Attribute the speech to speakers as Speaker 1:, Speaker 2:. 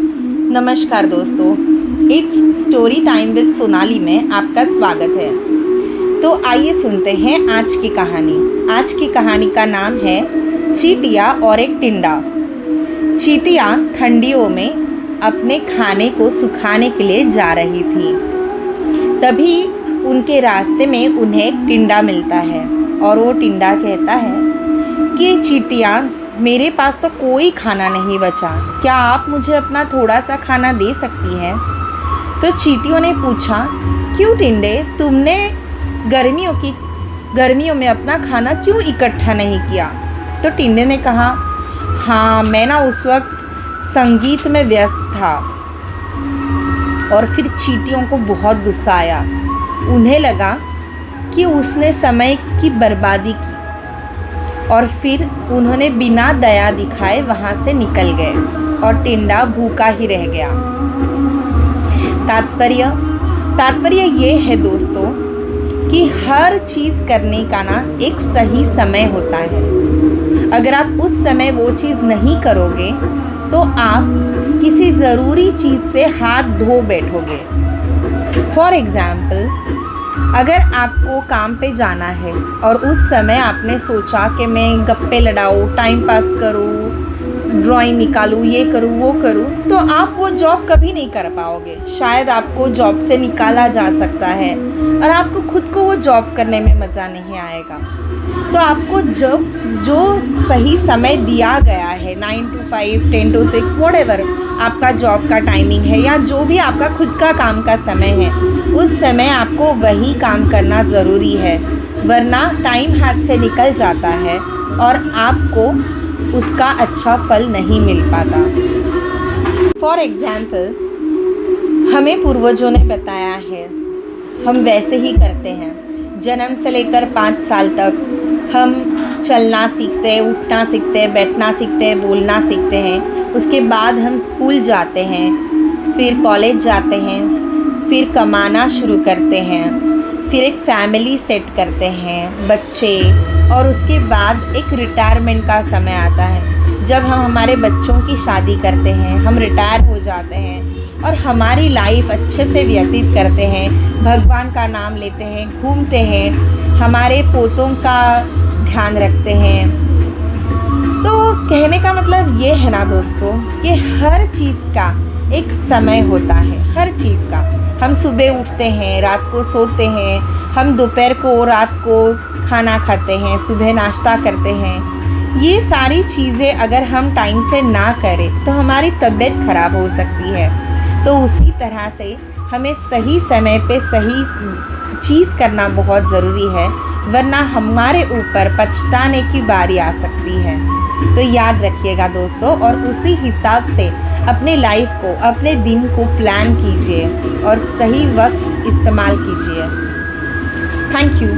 Speaker 1: नमस्कार दोस्तों, it's story time with Sonali में आपका स्वागत है। तो आइए सुनते हैं आज की कहानी। आज की कहानी का नाम है चींटियाँ और एक टिंडा। चींटियाँ ठंडियों में अपने खाने को सुखाने के लिए जा रही थी। तभी उनके रास्ते में उन्हें एक टिंडा मिलता है और वो टिंडा कहता है कि चींटियाँ, मेरे पास तो कोई खाना नहीं बचा, क्या आप मुझे अपना थोड़ा सा खाना दे सकती हैं? तो चींटियों ने पूछा, क्यों टिंडे, तुमने गर्मियों में अपना खाना क्यों इकट्ठा नहीं किया? तो टिंडे ने कहा, हाँ, मैं ना उस वक्त संगीत में व्यस्त था। और फिर चींटियों को बहुत गुस्सा आया। उन्हें लगा कि उसने समय की बर्बादी की और फिर उन्होंने बिना दया दिखाए वहाँ से निकल गए और टिंडा भूखा ही रह गया। तात्पर्य ये है दोस्तों कि हर चीज़ करने का ना एक सही समय होता है। अगर आप उस समय वो चीज़ नहीं करोगे तो आप किसी ज़रूरी चीज़ से हाथ धो बैठोगे। फॉर एग्ज़ाम्पल, अगर आपको काम पे जाना है और उस समय आपने सोचा कि मैं गप्पे लड़ाऊँ, टाइम पास करूँ, ड्राइंग निकालूँ, ये करूँ, वो करूँ, तो आप वो जॉब कभी नहीं कर पाओगे। शायद आपको जॉब से निकाला जा सकता है और आपको खुद को वो जॉब करने में मज़ा नहीं आएगा। तो आपको जब जो सही समय दिया गया है, 9 to 5, 10 to 6, व्हाटएवर आपका जॉब का टाइमिंग है या जो भी आपका खुद का काम का समय है, उस समय आपको वही काम करना ज़रूरी है, वरना टाइम हाथ से निकल जाता है और आपको उसका अच्छा फल नहीं मिल पाता। फॉर एग्ज़ाम्पल, हमें पूर्वजों ने बताया है, हम वैसे ही करते हैं। जन्म से लेकर 5 साल तक हम चलना सीखते हैं, उठना सीखते हैं, बैठना सीखते हैं, बोलना सीखते हैं। उसके बाद हम स्कूल जाते हैं, फिर कॉलेज जाते हैं, फिर कमाना शुरू करते हैं, फिर एक फैमिली सेट करते हैं, बच्चे, और उसके बाद एक रिटायरमेंट का समय आता है जब हम हमारे बच्चों की शादी करते हैं, हम रिटायर हो जाते हैं और हमारी लाइफ अच्छे से व्यतीत करते हैं, भगवान का नाम लेते हैं, घूमते हैं, हमारे पोतों का ध्यान रखते हैं। तो कहने का मतलब ये है ना दोस्तों कि हर चीज़ का एक समय होता है, हर चीज़ का। हम सुबह उठते हैं, रात को सोते हैं, हम दोपहर को, रात को खाना खाते हैं, सुबह नाश्ता करते हैं। ये सारी चीज़ें अगर हम टाइम से ना करें तो हमारी तबीयत ख़राब हो सकती है। तो उसी तरह से हमें सही समय पे सही चीज़ करना बहुत ज़रूरी है, वरना हमारे ऊपर पछताने की बारी आ सकती है। तो याद रखिएगा दोस्तों, और उसी हिसाब से अपने लाइफ को, अपने दिन को प्लान कीजिए और सही वक्त इस्तेमाल कीजिए। Thank you.